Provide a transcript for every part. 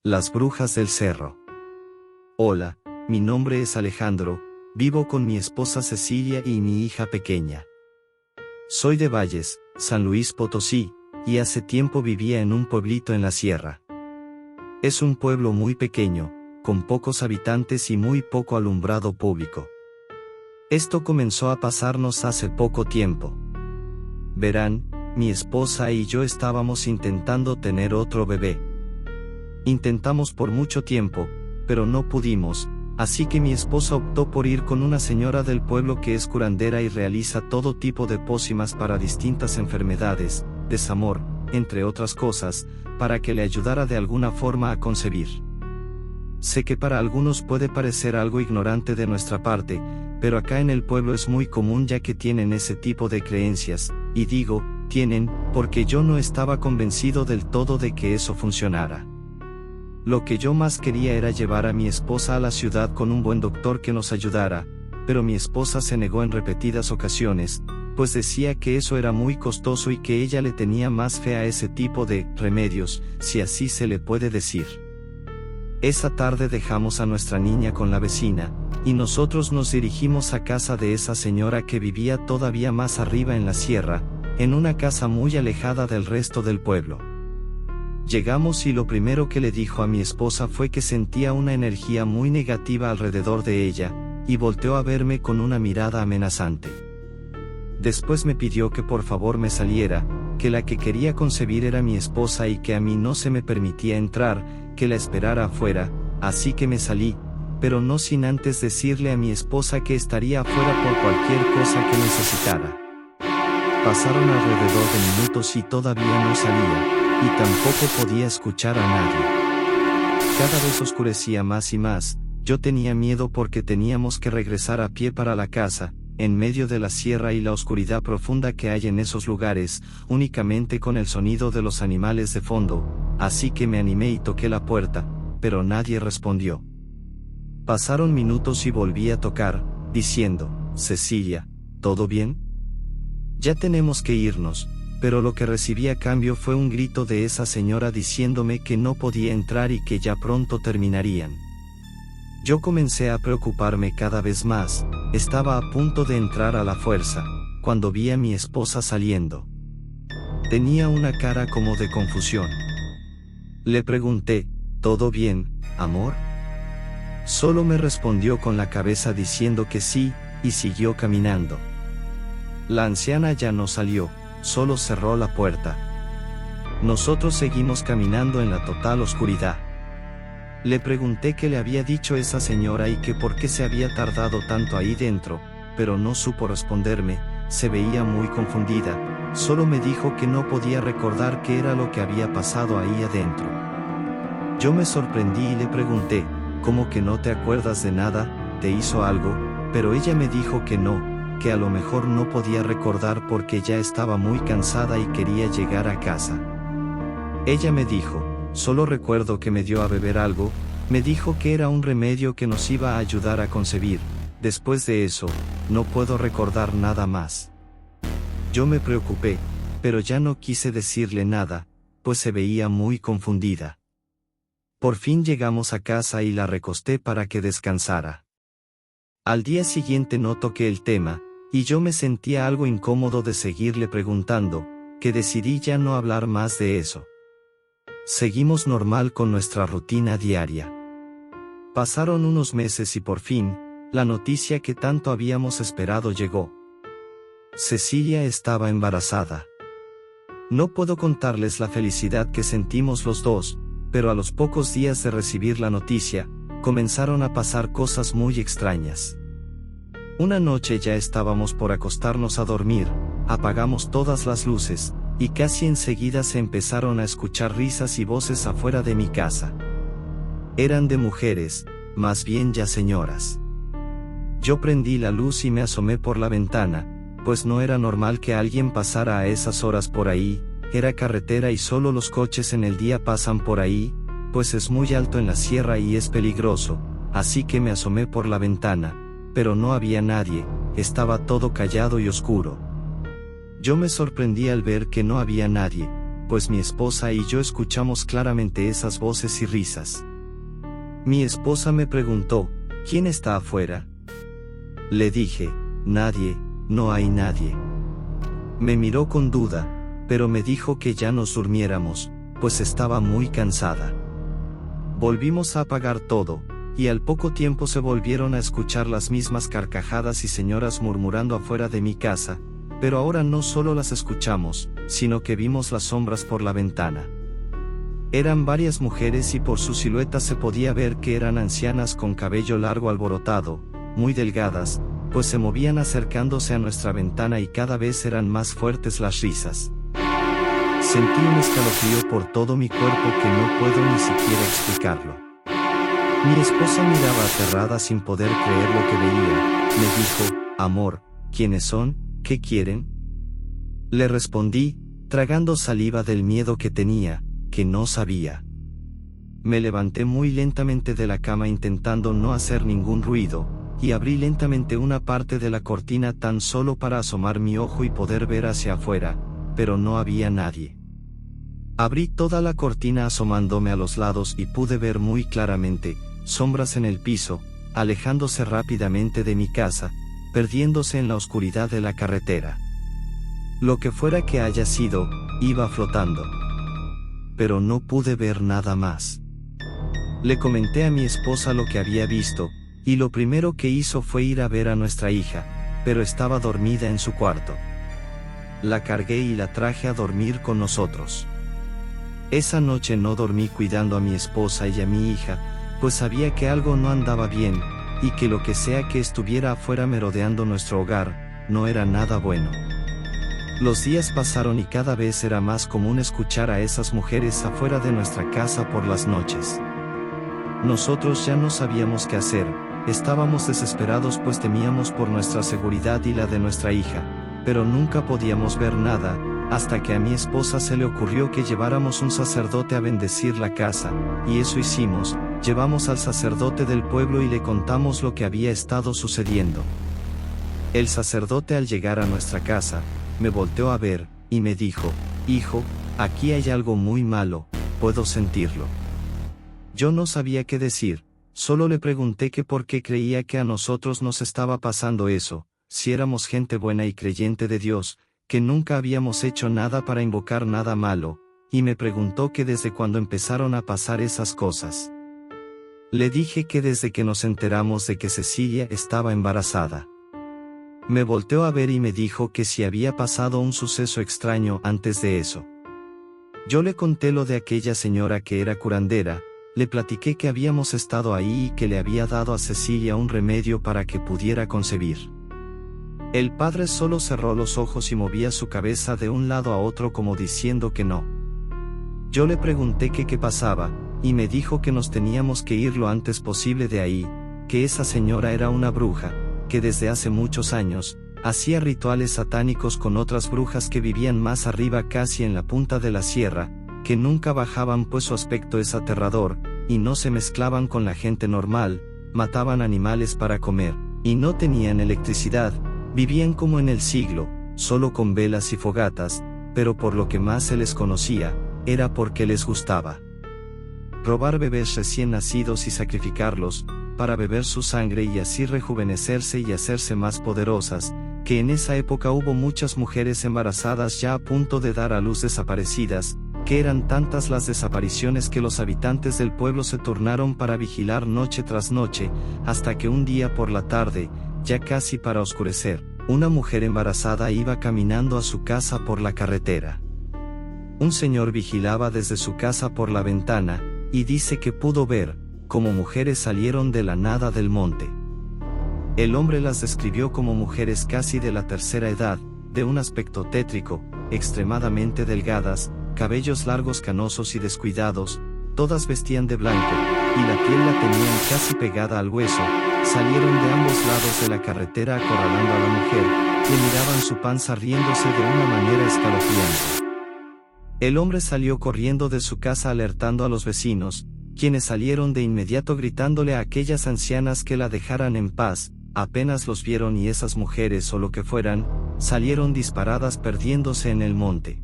Las brujas del cerro. Hola, mi nombre es Alejandro, vivo con mi esposa Cecilia y mi hija pequeña. Soy de Valles, San Luis Potosí, y hace tiempo vivía en un pueblito en la sierra. Es un pueblo muy pequeño, con pocos habitantes y muy poco alumbrado público. Esto comenzó a pasarnos hace poco tiempo. Verán, mi esposa y yo estábamos intentando tener otro bebé. Intentamos por mucho tiempo, pero no pudimos, así que mi esposa optó por ir con una señora del pueblo que es curandera y realiza todo tipo de pócimas para distintas enfermedades, desamor, entre otras cosas, para que le ayudara de alguna forma a concebir. Sé que para algunos puede parecer algo ignorante de nuestra parte, pero acá en el pueblo es muy común ya que tienen ese tipo de creencias, y digo, tienen, porque yo no estaba convencido del todo de que eso funcionara. Lo que yo más quería era llevar a mi esposa a la ciudad con un buen doctor que nos ayudara, pero mi esposa se negó en repetidas ocasiones, pues decía que eso era muy costoso y que ella le tenía más fe a ese tipo de remedios, si así se le puede decir. Esa tarde dejamos a nuestra niña con la vecina, y nosotros nos dirigimos a casa de esa señora que vivía todavía más arriba en la sierra, en una casa muy alejada del resto del pueblo. Llegamos y lo primero que le dijo a mi esposa fue que sentía una energía muy negativa alrededor de ella, y volteó a verme con una mirada amenazante. Después me pidió que por favor me saliera, que la que quería concebir era mi esposa y que a mí no se me permitía entrar, que la esperara afuera, así que me salí, pero no sin antes decirle a mi esposa que estaría afuera por cualquier cosa que necesitara. Pasaron alrededor de minutos y todavía no salía, y tampoco podía escuchar a nadie. Cada vez oscurecía más y más, yo tenía miedo porque teníamos que regresar a pie para la casa, en medio de la sierra y la oscuridad profunda que hay en esos lugares, únicamente con el sonido de los animales de fondo, así que me animé y toqué la puerta, pero nadie respondió. Pasaron minutos y volví a tocar, diciendo, Cecilia, ¿todo bien? Ya tenemos que irnos. Pero lo que recibí a cambio fue un grito de esa señora diciéndome que no podía entrar y que ya pronto terminarían. Yo comencé a preocuparme cada vez más, estaba a punto de entrar a la fuerza, cuando vi a mi esposa saliendo. Tenía una cara como de confusión. Le pregunté, ¿todo bien, amor? Solo me respondió con la cabeza diciendo que sí, y siguió caminando. La anciana ya no salió. Solo cerró la puerta. Nosotros seguimos caminando en la total oscuridad. Le pregunté qué le había dicho esa señora y que por qué se había tardado tanto ahí dentro, pero no supo responderme, se veía muy confundida, solo me dijo que no podía recordar qué era lo que había pasado ahí adentro. Yo me sorprendí y le pregunté, ¿cómo que no te acuerdas de nada? ¿Te hizo algo? Pero ella me dijo que no, que a lo mejor no podía recordar porque ya estaba muy cansada y quería llegar a casa. Ella me dijo, solo recuerdo que me dio a beber algo, me dijo que era un remedio que nos iba a ayudar a concebir, después de eso, no puedo recordar nada más. Yo me preocupé, pero ya no quise decirle nada, pues se veía muy confundida. Por fin llegamos a casa y la recosté para que descansara. Al día siguiente no toqué el tema, y yo me sentía algo incómodo de seguirle preguntando, que decidí ya no hablar más de eso. Seguimos normal con nuestra rutina diaria. Pasaron unos meses y por fin, la noticia que tanto habíamos esperado llegó. Cecilia estaba embarazada. No puedo contarles la felicidad que sentimos los dos, pero a los pocos días de recibir la noticia, comenzaron a pasar cosas muy extrañas. Una noche ya estábamos por acostarnos a dormir, apagamos todas las luces, y casi enseguida se empezaron a escuchar risas y voces afuera de mi casa. Eran de mujeres, más bien ya señoras. Yo prendí la luz y me asomé por la ventana, pues no era normal que alguien pasara a esas horas por ahí, era carretera y solo los coches en el día pasan por ahí, pues es muy alto en la sierra y es peligroso, así que me asomé por la ventana, pero no había nadie, estaba todo callado y oscuro. Yo me sorprendí al ver que no había nadie, pues mi esposa y yo escuchamos claramente esas voces y risas. Mi esposa me preguntó, ¿quién está afuera? Le dije, nadie, no hay nadie. Me miró con duda, pero me dijo que ya nos durmiéramos, pues estaba muy cansada. Volvimos a apagar todo, y al poco tiempo se volvieron a escuchar las mismas carcajadas y señoras murmurando afuera de mi casa, pero ahora no solo las escuchamos, sino que vimos las sombras por la ventana. Eran varias mujeres y por su silueta se podía ver que eran ancianas con cabello largo alborotado, muy delgadas, pues se movían acercándose a nuestra ventana y cada vez eran más fuertes las risas. Sentí un escalofrío por todo mi cuerpo que no puedo ni siquiera explicarlo. Mi esposa miraba aterrada sin poder creer lo que veía. Me dijo, amor, ¿quiénes son? ¿Qué quieren? Le respondí, tragando saliva del miedo que tenía, que no sabía. Me levanté muy lentamente de la cama intentando no hacer ningún ruido, y abrí lentamente una parte de la cortina tan solo para asomar mi ojo y poder ver hacia afuera, pero no había nadie. Abrí toda la cortina asomándome a los lados y pude ver muy claramente, sombras en el piso, alejándose rápidamente de mi casa, perdiéndose en la oscuridad de la carretera. Lo que fuera que haya sido, iba flotando. Pero no pude ver nada más. Le comenté a mi esposa lo que había visto, y lo primero que hizo fue ir a ver a nuestra hija, pero estaba dormida en su cuarto. La cargué y la traje a dormir con nosotros. Esa noche no dormí cuidando a mi esposa y a mi hija, pues sabía que algo no andaba bien, y que lo que sea que estuviera afuera merodeando nuestro hogar, no era nada bueno. Los días pasaron y cada vez era más común escuchar a esas mujeres afuera de nuestra casa por las noches. Nosotros ya no sabíamos qué hacer, estábamos desesperados pues temíamos por nuestra seguridad y la de nuestra hija, pero nunca podíamos ver nada, hasta que a mi esposa se le ocurrió que lleváramos un sacerdote a bendecir la casa, y eso hicimos, llevamos al sacerdote del pueblo y le contamos lo que había estado sucediendo. El sacerdote al llegar a nuestra casa, me volteó a ver, y me dijo, hijo, aquí hay algo muy malo, puedo sentirlo. Yo no sabía qué decir, solo le pregunté que por qué creía que a nosotros nos estaba pasando eso, si éramos gente buena y creyente de Dios, que nunca habíamos hecho nada para invocar nada malo, y me preguntó que desde cuándo empezaron a pasar esas cosas. Le dije que desde que nos enteramos de que Cecilia estaba embarazada. Me volteó a ver y me dijo que si había pasado un suceso extraño antes de eso. Yo le conté lo de aquella señora que era curandera, le platiqué que habíamos estado ahí y que le había dado a Cecilia un remedio para que pudiera concebir. El padre solo cerró los ojos y movía su cabeza de un lado a otro como diciendo que no. Yo le pregunté que qué pasaba, y me dijo que nos teníamos que ir lo antes posible de ahí, que esa señora era una bruja, que desde hace muchos años, hacía rituales satánicos con otras brujas que vivían más arriba casi en la punta de la sierra, que nunca bajaban pues su aspecto es aterrador, y no se mezclaban con la gente normal, mataban animales para comer, y no tenían electricidad, vivían como en el siglo, solo con velas y fogatas, pero por lo que más se les conocía, era porque les gustaba robar bebés recién nacidos y sacrificarlos, para beber su sangre y así rejuvenecerse y hacerse más poderosas, que en esa época hubo muchas mujeres embarazadas ya a punto de dar a luz desaparecidas, que eran tantas las desapariciones que los habitantes del pueblo se turnaron para vigilar noche tras noche, hasta que un día por la tarde, ya casi para oscurecer, una mujer embarazada iba caminando a su casa por la carretera. Un señor vigilaba desde su casa por la ventana, y dice que pudo ver, como mujeres salieron de la nada del monte. El hombre las describió como mujeres casi de la tercera edad, de un aspecto tétrico, extremadamente delgadas, cabellos largos canosos y descuidados, todas vestían de blanco, y la piel la tenían casi pegada al hueso, salieron de ambos lados de la carretera acorralando a la mujer, y miraban su panza riéndose de una manera escalofriante. El hombre salió corriendo de su casa alertando a los vecinos, quienes salieron de inmediato gritándole a aquellas ancianas que la dejaran en paz, apenas los vieron y esas mujeres o lo que fueran, salieron disparadas perdiéndose en el monte.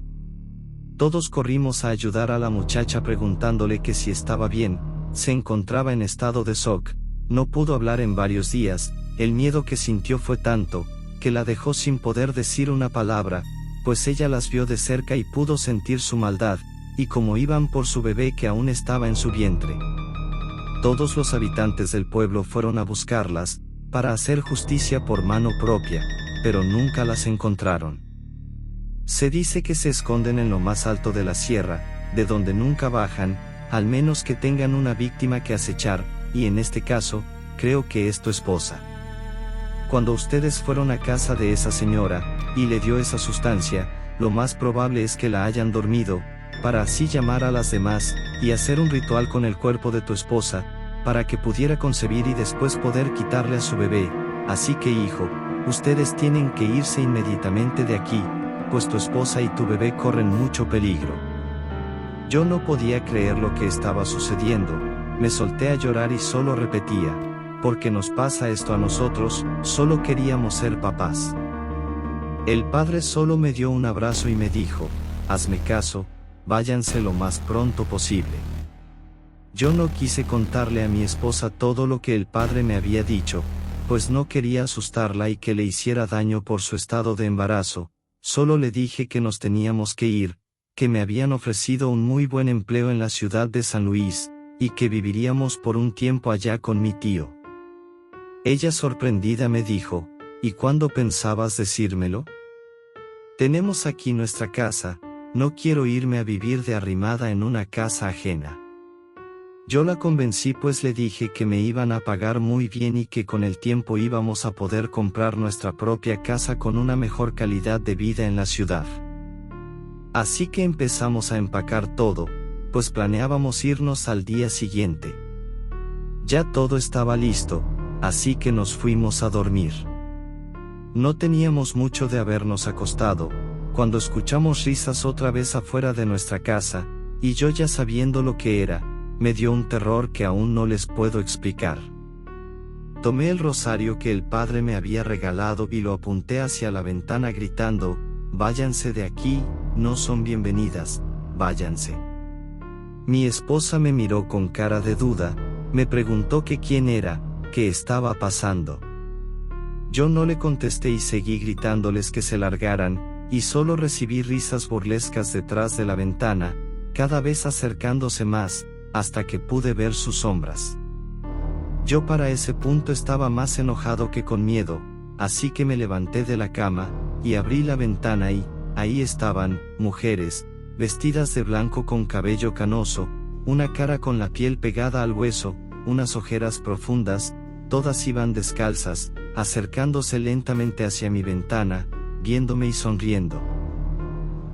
Todos corrimos a ayudar a la muchacha preguntándole que si estaba bien, se encontraba en estado de shock, no pudo hablar en varios días, el miedo que sintió fue tanto, que la dejó sin poder decir una palabra, pues ella las vio de cerca y pudo sentir su maldad, y como iban por su bebé que aún estaba en su vientre. Todos los habitantes del pueblo fueron a buscarlas, para hacer justicia por mano propia, pero nunca las encontraron. Se dice que se esconden en lo más alto de la sierra, de donde nunca bajan, al menos que tengan una víctima que acechar, y en este caso, creo que es tu esposa. Cuando ustedes fueron a casa de esa señora, y le dio esa sustancia, lo más probable es que la hayan dormido, para así llamar a las demás, y hacer un ritual con el cuerpo de tu esposa, para que pudiera concebir y después poder quitarle a su bebé, así que hijo, ustedes tienen que irse inmediatamente de aquí, pues tu esposa y tu bebé corren mucho peligro. Yo no podía creer lo que estaba sucediendo, me solté a llorar y solo repetía, ¿por qué nos pasa esto a nosotros? Solo queríamos ser papás. El padre solo me dio un abrazo y me dijo, hazme caso, váyanse lo más pronto posible. Yo no quise contarle a mi esposa todo lo que el padre me había dicho, pues no quería asustarla y que le hiciera daño por su estado de embarazo, solo le dije que nos teníamos que ir, que me habían ofrecido un muy buen empleo en la ciudad de San Luis, y que viviríamos por un tiempo allá con mi tío. Ella sorprendida me dijo, ¿y cuándo pensabas decírmelo? Tenemos aquí nuestra casa, no quiero irme a vivir de arrimada en una casa ajena. Yo la convencí pues le dije que me iban a pagar muy bien y que con el tiempo íbamos a poder comprar nuestra propia casa con una mejor calidad de vida en la ciudad. Así que empezamos a empacar todo, pues planeábamos irnos al día siguiente. Ya todo estaba listo, así que nos fuimos a dormir. No teníamos mucho de habernos acostado, cuando escuchamos risas otra vez afuera de nuestra casa, y yo ya sabiendo lo que era, me dio un terror que aún no les puedo explicar. Tomé el rosario que el padre me había regalado y lo apunté hacia la ventana gritando, váyanse de aquí, no son bienvenidas, váyanse. Mi esposa me miró con cara de duda, me preguntó que quién era, qué estaba pasando. Yo no le contesté y seguí gritándoles que se largaran, y solo recibí risas burlescas detrás de la ventana, cada vez acercándose más, hasta que pude ver sus sombras. Yo para ese punto estaba más enojado que con miedo, así que me levanté de la cama, y abrí la ventana y, ahí estaban, mujeres, vestidas de blanco con cabello canoso, una cara con la piel pegada al hueso, unas ojeras profundas, todas iban descalzas, acercándose lentamente hacia mi ventana, viéndome y sonriendo.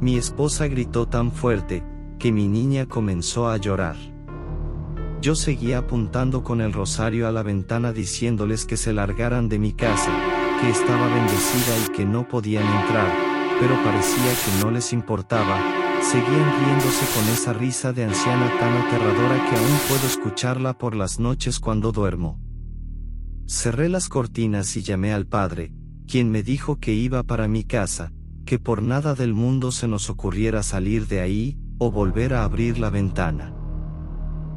Mi esposa gritó tan fuerte, que mi niña comenzó a llorar. Yo seguía apuntando con el rosario a la ventana diciéndoles que se largaran de mi casa, que estaba bendecida y que no podían entrar, pero parecía que no les importaba, seguían riéndose con esa risa de anciana tan aterradora que aún puedo escucharla por las noches cuando duermo. Cerré las cortinas y llamé al padre, quien me dijo que iba para mi casa, que por nada del mundo se nos ocurriera salir de ahí, o volver a abrir la ventana.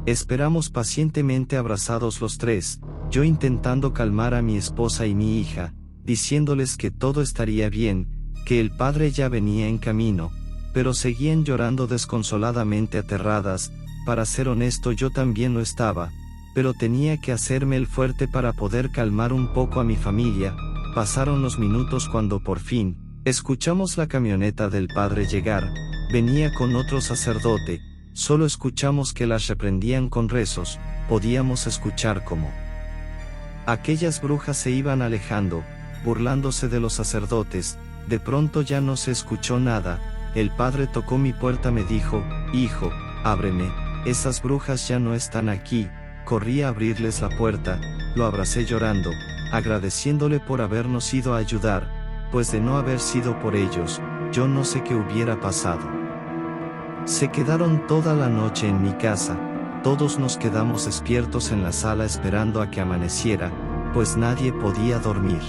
Esperamos pacientemente abrazados los tres, yo intentando calmar a mi esposa y mi hija, diciéndoles que todo estaría bien, que el padre ya venía en camino, pero seguían llorando desconsoladamente aterradas. Para ser honesto yo también lo estaba, pero tenía que hacerme el fuerte para poder calmar un poco a mi familia. Pasaron los minutos cuando por fin, escuchamos la camioneta del padre llegar, venía con otro sacerdote. Solo escuchamos que las reprendían con rezos, podíamos escuchar cómo aquellas brujas se iban alejando, burlándose de los sacerdotes. De pronto ya no se escuchó nada, el padre tocó mi puerta, me dijo, hijo, ábreme, esas brujas ya no están aquí. Corrí a abrirles la puerta, lo abracé llorando, agradeciéndole por habernos ido a ayudar, pues de no haber sido por ellos, yo no sé qué hubiera pasado. Se quedaron toda la noche en mi casa, todos nos quedamos despiertos en la sala esperando a que amaneciera, pues nadie podía dormir.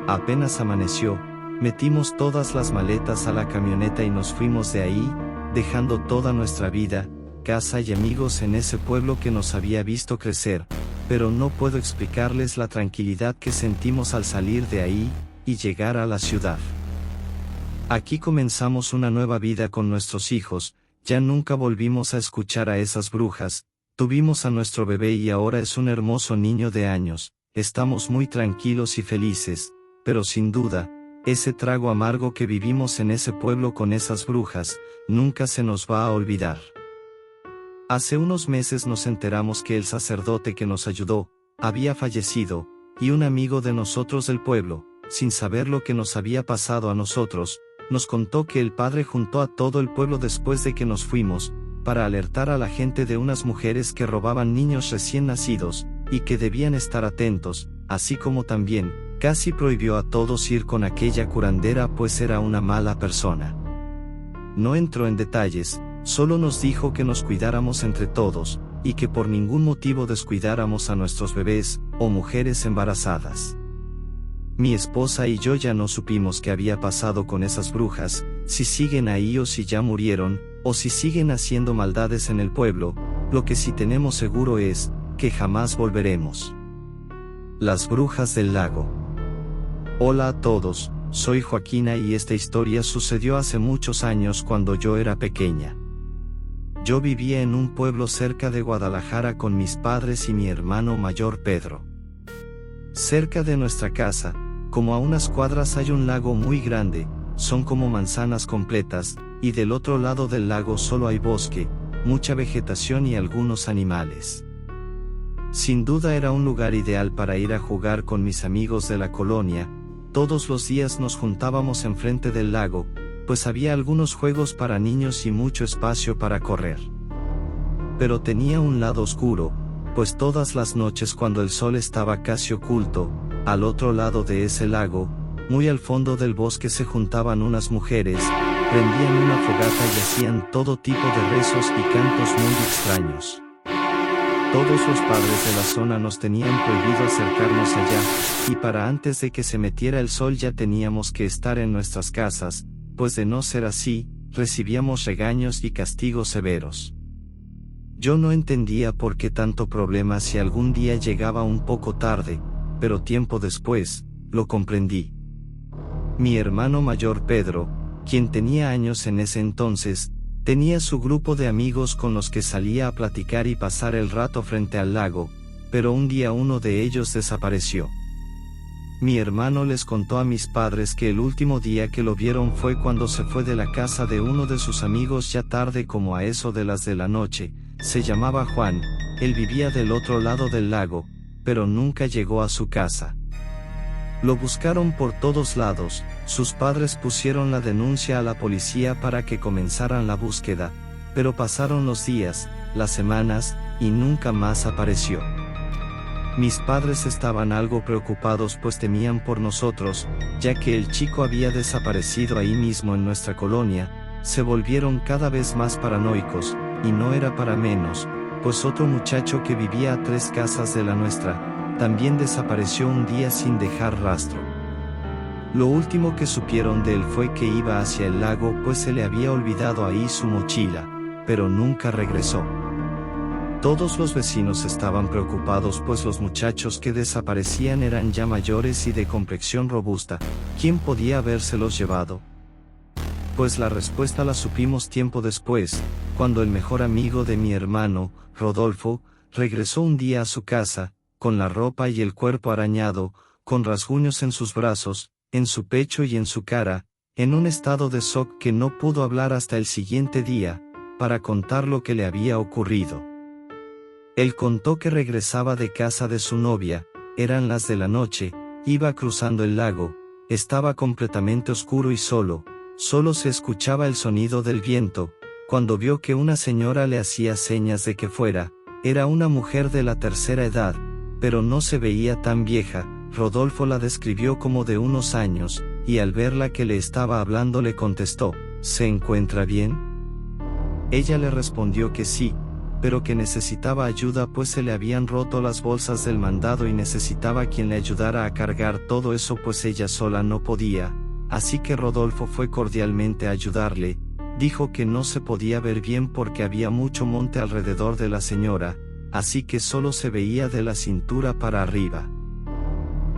Apenas amaneció, Metimos todas las maletas a la camioneta y nos fuimos de ahí, dejando toda nuestra vida, casa y amigos en ese pueblo que nos había visto crecer, pero no puedo explicarles la tranquilidad que sentimos al salir de ahí y llegar a la ciudad. Aquí comenzamos una nueva vida con nuestros hijos, ya nunca volvimos a escuchar a esas brujas, tuvimos a nuestro bebé y ahora es un hermoso niño de años, estamos muy tranquilos y felices, pero sin duda, ese trago amargo que vivimos en ese pueblo con esas brujas, nunca se nos va a olvidar. Hace unos meses nos enteramos que el sacerdote que nos ayudó, había fallecido, y un amigo de nosotros del pueblo, sin saber lo que nos había pasado a nosotros, nos contó que el padre juntó a todo el pueblo después de que nos fuimos, para alertar a la gente de unas mujeres que robaban niños recién nacidos, y que debían estar atentos, así como también, casi prohibió a todos ir con aquella curandera pues era una mala persona. No entró en detalles, solo nos dijo que nos cuidáramos entre todos, y que por ningún motivo descuidáramos a nuestros bebés, o mujeres embarazadas. Mi esposa y yo ya no supimos qué había pasado con esas brujas, si siguen ahí o si ya murieron, o si siguen haciendo maldades en el pueblo, lo que sí tenemos seguro es, que jamás volveremos. Las brujas del lago. Hola a todos, soy Joaquina y esta historia sucedió hace muchos años cuando yo era pequeña. Yo vivía en un pueblo cerca de Guadalajara con mis padres y mi hermano mayor Pedro. Cerca de nuestra casa, como a unas cuadras hay un lago muy grande, son como manzanas completas, y del otro lado del lago solo hay bosque, mucha vegetación y algunos animales. Sin duda era un lugar ideal para ir a jugar con mis amigos de la colonia, todos los días nos juntábamos enfrente del lago, pues había algunos juegos para niños y mucho espacio para correr. Pero tenía un lado oscuro, pues todas las noches cuando el sol estaba casi oculto, al otro lado de ese lago, muy al fondo del bosque se juntaban unas mujeres, prendían una fogata y hacían todo tipo de rezos y cantos muy extraños. Todos los padres de la zona nos tenían prohibido acercarnos allá, y para antes de que se metiera el sol ya teníamos que estar en nuestras casas, pues de no ser así, recibíamos regaños y castigos severos. Yo no entendía por qué tanto problema si algún día llegaba un poco tarde, pero tiempo después, lo comprendí. Mi hermano mayor Pedro, quien tenía años en ese entonces, tenía su grupo de amigos con los que salía a platicar y pasar el rato frente al lago, pero un día uno de ellos desapareció. Mi hermano les contó a mis padres que el último día que lo vieron fue cuando se fue de la casa de uno de sus amigos ya tarde como a eso de las de la noche, se llamaba Juan, él vivía del otro lado del lago, pero nunca llegó a su casa. Lo buscaron por todos lados, sus padres pusieron la denuncia a la policía para que comenzaran la búsqueda, pero pasaron los días, las semanas, y nunca más apareció. Mis padres estaban algo preocupados pues temían por nosotros, ya que el chico había desaparecido ahí mismo en nuestra colonia, se volvieron cada vez más paranoicos, y no era para menos, pues otro muchacho que vivía a 3 casas de la nuestra, también desapareció un día sin dejar rastro. Lo último que supieron de él fue que iba hacia el lago pues se le había olvidado ahí su mochila, pero nunca regresó. Todos los vecinos estaban preocupados pues los muchachos que desaparecían eran ya mayores y de complexión robusta, ¿quién podía habérselos llevado? Pues la respuesta la supimos tiempo después, cuando el mejor amigo de mi hermano, Rodolfo, regresó un día a su casa, con la ropa y el cuerpo arañado, con rasguños en sus brazos, en su pecho y en su cara, en un estado de shock que no pudo hablar hasta el siguiente día, para contar lo que le había ocurrido. Él contó que regresaba de casa de su novia, eran las de la noche, iba cruzando el lago, estaba completamente oscuro y solo se escuchaba el sonido del viento, cuando vio que una señora le hacía señas de que fuera, era una mujer de la tercera edad, pero no se veía tan vieja, Rodolfo la describió como de unos años, y al verla que le estaba hablando le contestó, ¿se encuentra bien? Ella le respondió que sí, pero que necesitaba ayuda pues se le habían roto las bolsas del mandado y necesitaba quien le ayudara a cargar todo eso pues ella sola no podía, así que Rodolfo fue cordialmente a ayudarle. Dijo que no se podía ver bien porque había mucho monte alrededor de la señora, así que solo se veía de la cintura para arriba.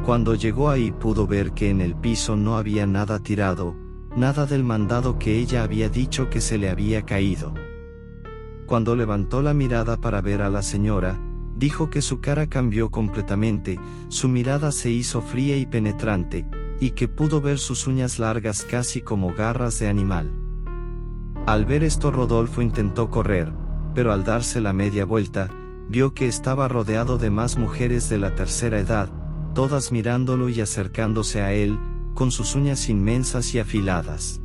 Cuando llegó ahí pudo ver que en el piso no había nada tirado, nada del mandado que ella había dicho que se le había caído. Cuando levantó la mirada para ver a la señora, dijo que su cara cambió completamente, su mirada se hizo fría y penetrante, y que pudo ver sus uñas largas casi como garras de animal. Al ver esto Rodolfo intentó correr, pero al darse la media vuelta, vio que estaba rodeado de más mujeres de la tercera edad, todas mirándolo y acercándose a él, con sus uñas inmensas y afiladas.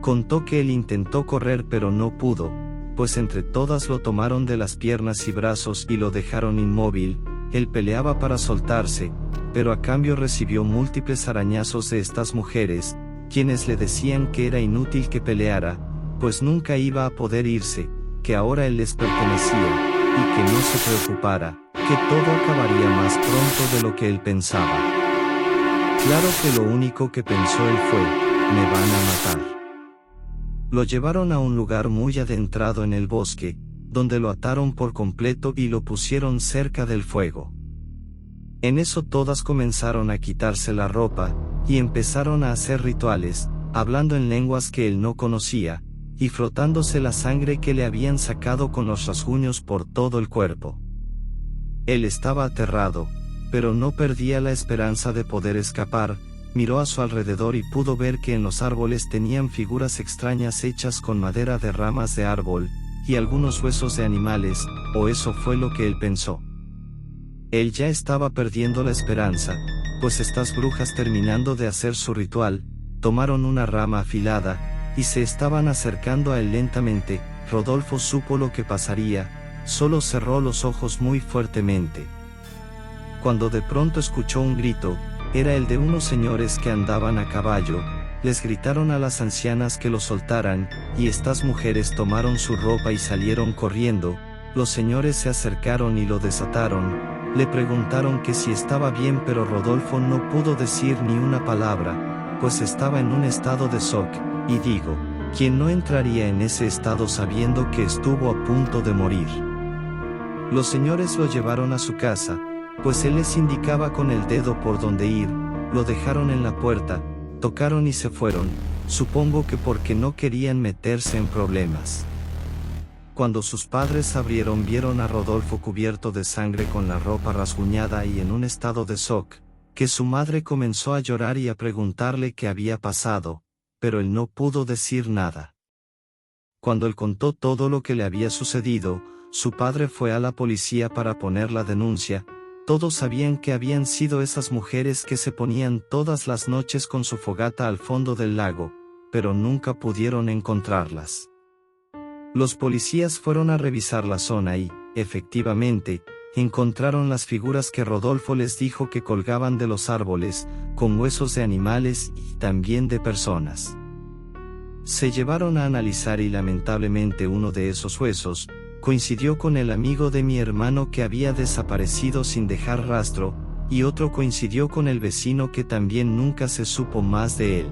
Contó que él intentó correr pero no pudo, pues entre todas lo tomaron de las piernas y brazos y lo dejaron inmóvil. Él peleaba para soltarse, pero a cambio recibió múltiples arañazos de estas mujeres, quienes le decían que era inútil que peleara, pues nunca iba a poder irse, que ahora él les pertenecía, y que no se preocupara, que todo acabaría más pronto de lo que él pensaba. Claro que lo único que pensó él fue, me van a matar. Lo llevaron a un lugar muy adentrado en el bosque, donde lo ataron por completo y lo pusieron cerca del fuego. En eso todas comenzaron a quitarse la ropa, y empezaron a hacer rituales, hablando en lenguas que él no conocía, y frotándose la sangre que le habían sacado con los rasguños por todo el cuerpo. Él estaba aterrado, pero no perdía la esperanza de poder escapar. Miró a su alrededor y pudo ver que en los árboles tenían figuras extrañas hechas con madera de ramas de árbol, y algunos huesos de animales, o eso fue lo que él pensó. Él ya estaba perdiendo la esperanza, pues estas brujas, terminando de hacer su ritual, tomaron una rama afilada, y se estaban acercando a él lentamente. Rodolfo supo lo que pasaría, solo cerró los ojos muy fuertemente. Cuando de pronto escuchó un grito, era el de unos señores que andaban a caballo. Les gritaron a las ancianas que lo soltaran, y estas mujeres tomaron su ropa y salieron corriendo. Los señores se acercaron y lo desataron, le preguntaron que si estaba bien, pero Rodolfo no pudo decir ni una palabra, pues estaba en un estado de shock, y digo, ¿quién no entraría en ese estado sabiendo que estuvo a punto de morir? Los señores lo llevaron a su casa, pues él les indicaba con el dedo por dónde ir. Lo dejaron en la puerta, tocaron y se fueron, supongo que porque no querían meterse en problemas. Cuando sus padres abrieron, vieron a Rodolfo cubierto de sangre con la ropa rasguñada y en un estado de shock, que su madre comenzó a llorar y a preguntarle qué había pasado, pero él no pudo decir nada. Cuando él contó todo lo que le había sucedido, su padre fue a la policía para poner la denuncia. Todos sabían que habían sido esas mujeres que se ponían todas las noches con su fogata al fondo del lago, pero nunca pudieron encontrarlas. Los policías fueron a revisar la zona y, efectivamente, encontraron las figuras que Rodolfo les dijo que colgaban de los árboles, con huesos de animales y también de personas. Se llevaron a analizar y lamentablemente uno de esos huesos coincidió con el amigo de mi hermano que había desaparecido sin dejar rastro, y otro coincidió con el vecino que también nunca se supo más de él.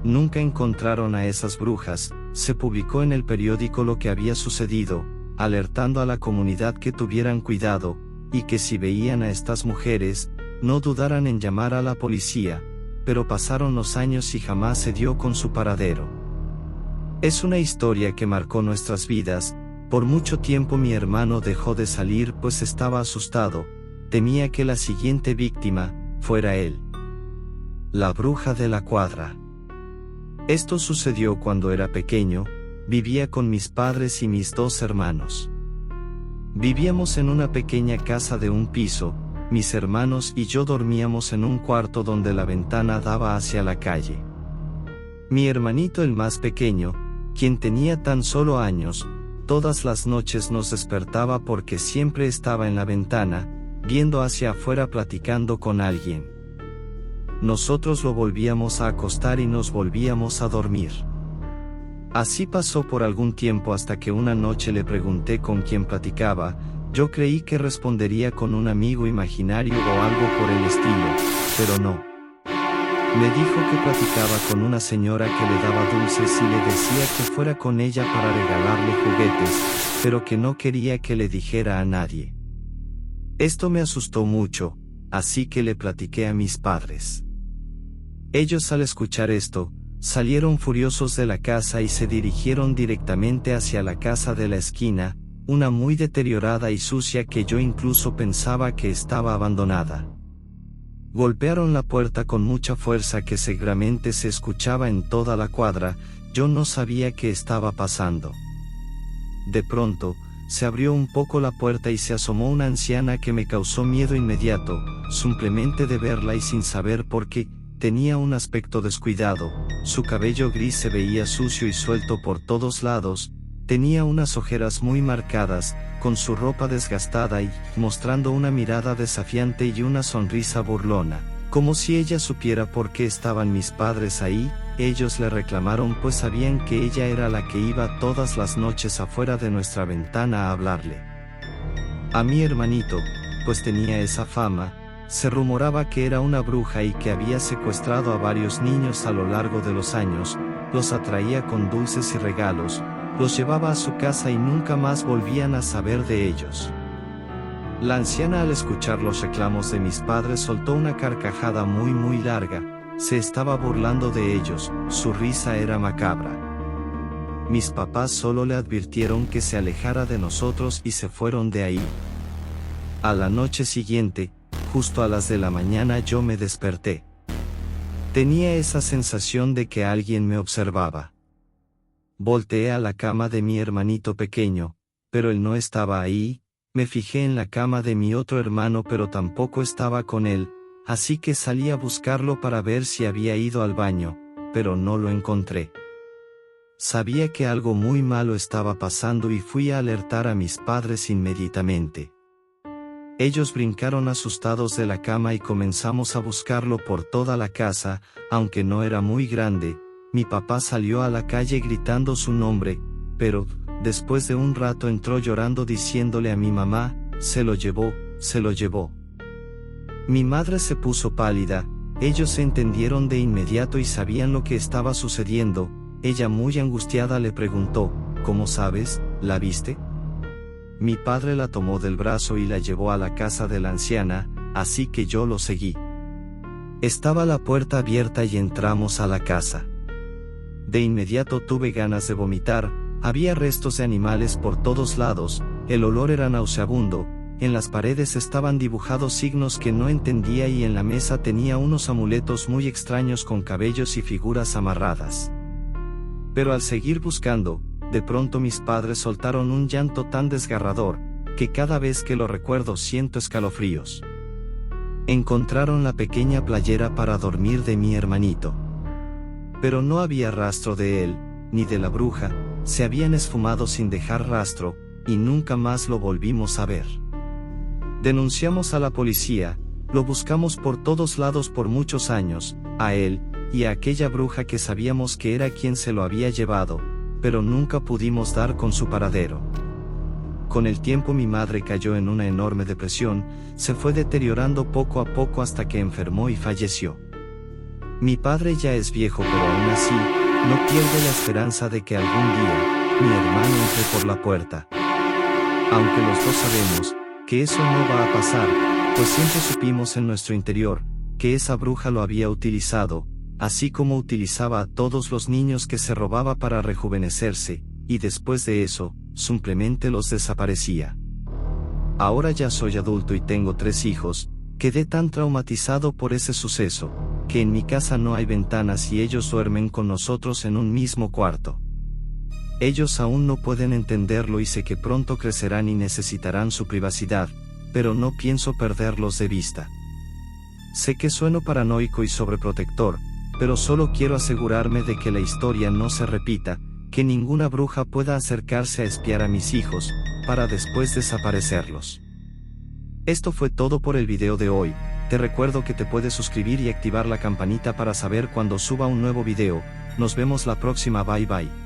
Nunca encontraron a esas brujas. Se publicó en el periódico lo que había sucedido, alertando a la comunidad que tuvieran cuidado, y que si veían a estas mujeres, no dudaran en llamar a la policía, pero pasaron los años y jamás se dio con su paradero. Es una historia que marcó nuestras vidas. Por mucho tiempo mi hermano dejó de salir pues estaba asustado, temía que la siguiente víctima fuera él. La bruja de la cuadra. Esto sucedió cuando era pequeño, vivía con mis padres y mis dos hermanos. Vivíamos en una pequeña casa de un piso, mis hermanos y yo dormíamos en un cuarto donde la ventana daba hacia la calle. Mi hermanito el más pequeño, quien tenía tan solo años, todas las noches nos despertaba porque siempre estaba en la ventana, viendo hacia afuera platicando con alguien. Nosotros lo volvíamos a acostar y nos volvíamos a dormir. Así pasó por algún tiempo hasta que una noche le pregunté con quién platicaba. Yo creí que respondería con un amigo imaginario o algo por el estilo, pero no. Me dijo que platicaba con una señora que le daba dulces y le decía que fuera con ella para regalarle juguetes, pero que no quería que le dijera a nadie. Esto me asustó mucho, así que le platiqué a mis padres. Ellos, al escuchar esto, salieron furiosos de la casa y se dirigieron directamente hacia la casa de la esquina, una muy deteriorada y sucia que yo incluso pensaba que estaba abandonada. Golpearon la puerta con mucha fuerza que seguramente se escuchaba en toda la cuadra. Yo no sabía qué estaba pasando. De pronto, se abrió un poco la puerta y se asomó una anciana que me causó miedo inmediato, simplemente de verla y sin saber por qué. Tenía un aspecto descuidado, su cabello gris se veía sucio y suelto por todos lados, tenía unas ojeras muy marcadas, con su ropa desgastada y mostrando una mirada desafiante y una sonrisa burlona, como si ella supiera por qué estaban mis padres ahí. Ellos le reclamaron pues sabían que ella era la que iba todas las noches afuera de nuestra ventana a hablarle a mi hermanito, pues tenía esa fama. Se rumoraba que era una bruja y que había secuestrado a varios niños a lo largo de los años, los atraía con dulces y regalos, los llevaba a su casa y nunca más volvían a saber de ellos. La anciana, al escuchar los reclamos de mis padres, soltó una carcajada muy larga, se estaba burlando de ellos, su risa era macabra. Mis papás solo le advirtieron que se alejara de nosotros y se fueron de ahí. A la noche siguiente, justo a las de la mañana, yo me desperté. Tenía esa sensación de que alguien me observaba. Volteé a la cama de mi hermanito pequeño, pero él no estaba ahí. Me fijé en la cama de mi otro hermano, pero tampoco estaba con él, así que salí a buscarlo para ver si había ido al baño, pero no lo encontré. Sabía que algo muy malo estaba pasando y fui a alertar a mis padres inmediatamente. Ellos brincaron asustados de la cama y comenzamos a buscarlo por toda la casa, aunque no era muy grande. Mi papá salió a la calle gritando su nombre, pero, después de un rato entró llorando diciéndole a mi mamá, se lo llevó, se lo llevó. Mi madre se puso pálida, ellos se entendieron de inmediato y sabían lo que estaba sucediendo. Ella, muy angustiada, le preguntó, ¿cómo sabes? ¿La viste? Mi padre la tomó del brazo y la llevó a la casa de la anciana, así que yo lo seguí. Estaba la puerta abierta y entramos a la casa. De inmediato tuve ganas de vomitar, había restos de animales por todos lados, el olor era nauseabundo, en las paredes estaban dibujados signos que no entendía y en la mesa tenía unos amuletos muy extraños con cabellos y figuras amarradas. Pero al seguir buscando, de pronto mis padres soltaron un llanto tan desgarrador, que cada vez que lo recuerdo siento escalofríos. Encontraron la pequeña playera para dormir de mi hermanito. Pero no había rastro de él, ni de la bruja, se habían esfumado sin dejar rastro, y nunca más lo volvimos a ver. Denunciamos a la policía, lo buscamos por todos lados por muchos años, a él, y a aquella bruja que sabíamos que era quien se lo había llevado, pero nunca pudimos dar con su paradero. Con el tiempo mi madre cayó en una enorme depresión, se fue deteriorando poco a poco hasta que enfermó y falleció. Mi padre ya es viejo, pero aún así, no pierde la esperanza de que algún día, mi hermano entre por la puerta. Aunque los dos sabemos que eso no va a pasar, pues siempre supimos en nuestro interior que esa bruja lo había utilizado, así como utilizaba a todos los niños que se robaba para rejuvenecerse, y después de eso, simplemente los desaparecía. Ahora ya soy adulto y tengo 3 hijos, quedé tan traumatizado por ese suceso, que en mi casa no hay ventanas y ellos duermen con nosotros en un mismo cuarto. Ellos aún no pueden entenderlo y sé que pronto crecerán y necesitarán su privacidad, pero no pienso perderlos de vista. Sé que sueno paranoico y sobreprotector, pero solo quiero asegurarme de que la historia no se repita, que ninguna bruja pueda acercarse a espiar a mis hijos, para después desaparecerlos. Esto fue todo por el video de hoy. Te recuerdo que te puedes suscribir y activar la campanita para saber cuando suba un nuevo video. Nos vemos la próxima, bye bye.